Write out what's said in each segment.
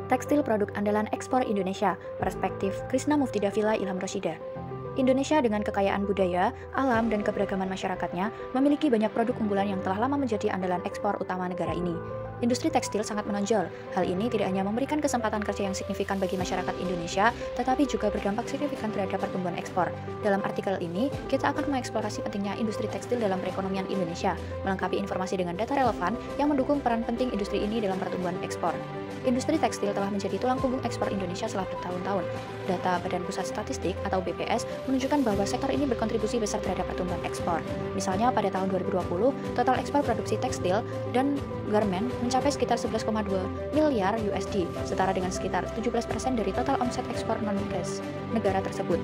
Tekstil produk andalan ekspor Indonesia, perspektif Krisna Muftidafila Ilham Rosyida. Indonesia dengan kekayaan budaya, alam, dan keberagaman masyarakatnya memiliki banyak produk unggulan yang telah lama menjadi andalan ekspor utama negara ini. Industri tekstil sangat menonjol. Hal ini tidak hanya memberikan kesempatan kerja yang signifikan bagi masyarakat Indonesia, tetapi juga berdampak signifikan terhadap pertumbuhan ekspor. Dalam artikel ini, kita akan mengeksplorasi pentingnya industri tekstil dalam perekonomian Indonesia, melengkapi informasi dengan data relevan yang mendukung peran penting industri ini dalam pertumbuhan ekspor. Industri tekstil telah menjadi tulang punggung ekspor Indonesia selama bertahun-tahun. Data Badan Pusat Statistik atau BPS menunjukkan bahwa sektor ini berkontribusi besar terhadap pertumbuhan ekspor. Misalnya pada tahun 2020, total ekspor produksi tekstil dan garment mencapai sekitar 11,2 miliar USD, setara dengan sekitar 17% dari total omset ekspor non-migas negara tersebut.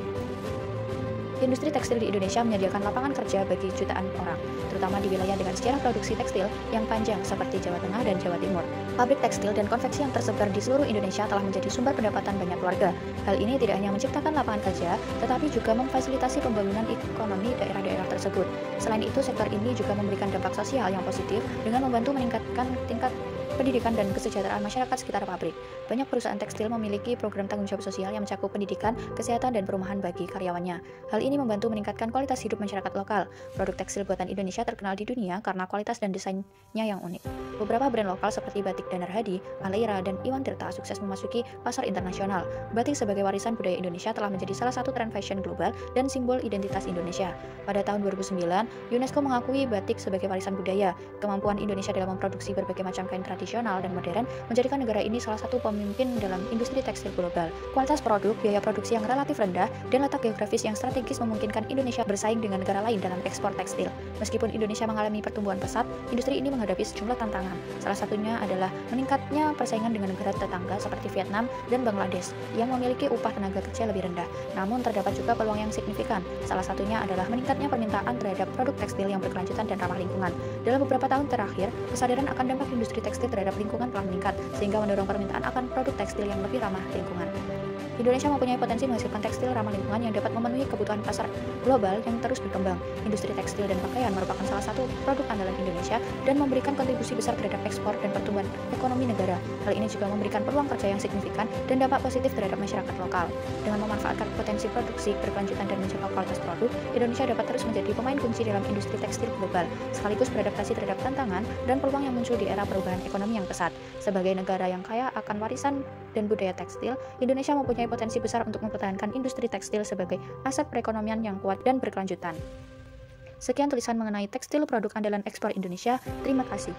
Industri tekstil di Indonesia menyediakan lapangan kerja bagi jutaan orang, terutama di wilayah dengan sejarah produksi tekstil yang panjang seperti Jawa Tengah dan Jawa Timur. Pabrik tekstil dan konveksi yang tersebar di seluruh Indonesia telah menjadi sumber pendapatan banyak keluarga. Hal ini tidak hanya menciptakan lapangan kerja, tetapi juga memfasilitasi pembangunan ekonomi daerah-daerah tersebut. Selain itu, sektor ini juga memberikan dampak sosial yang positif dengan membantu meningkatkan tingkat pendidikan dan kesejahteraan masyarakat sekitar pabrik. Banyak perusahaan tekstil memiliki program tanggung jawab sosial yang mencakup pendidikan, kesehatan, dan perumahan bagi karyawannya. Hal ini membantu meningkatkan kualitas hidup masyarakat lokal. Produk tekstil buatan Indonesia terkenal di dunia karena kualitas dan desainnya yang unik. Beberapa brand lokal seperti Batik Danar Hadi, Aleira, dan Iwan Tirta sukses memasuki pasar internasional. Batik sebagai warisan budaya Indonesia telah menjadi salah satu tren fashion global dan simbol identitas Indonesia. Pada tahun 2009, UNESCO mengakui batik sebagai warisan budaya. Kemampuan Indonesia dalam memproduksi berbagai macam kain tradisional dan modern menjadikan negara ini salah satu pemimpin dalam industri tekstil global. Kualitas produk, biaya produksi yang relatif rendah, dan letak geografis yang strategis memungkinkan Indonesia bersaing dengan negara lain dalam ekspor tekstil. Meskipun Indonesia mengalami pertumbuhan pesat, industri ini menghadapi sejumlah tantangan. Salah satunya adalah meningkatnya persaingan dengan negara tetangga seperti Vietnam dan Bangladesh yang memiliki upah tenaga kerja lebih rendah. Namun terdapat juga peluang yang signifikan. Salah satunya adalah meningkatnya permintaan terhadap produk tekstil yang berkelanjutan dan ramah lingkungan. Dalam beberapa tahun terakhir, kesadaran akan dampak industri tekstil terhadap lingkungan telah meningkat, sehingga mendorong permintaan akan produk tekstil yang lebih ramah lingkungan. Indonesia mempunyai potensi menghasilkan tekstil ramah lingkungan yang dapat memenuhi kebutuhan pasar global yang terus berkembang. Industri tekstil dan pakaian merupakan salah satu produk andalan Indonesia dan memberikan kontribusi besar terhadap ekspor dan pertumbuhan ekonomi negara. Hal ini juga memberikan peluang kerja yang signifikan dan dampak positif terhadap masyarakat lokal. Dengan memanfaatkan potensi produksi, berkelanjutan, dan menjaga kualitas produk, Indonesia dapat terus menjadi pemain kunci dalam industri tekstil global, sekaligus beradaptasi terhadap tantangan dan peluang yang muncul di era perubahan ekonomi yang pesat. Sebagai negara yang kaya akan warisan dan budaya tekstil, Indonesia mempunyai potensi besar untuk mempertahankan industri tekstil sebagai aset perekonomian yang kuat dan berkelanjutan. Sekian tulisan mengenai tekstil produk andalan ekspor Indonesia. Terima kasih.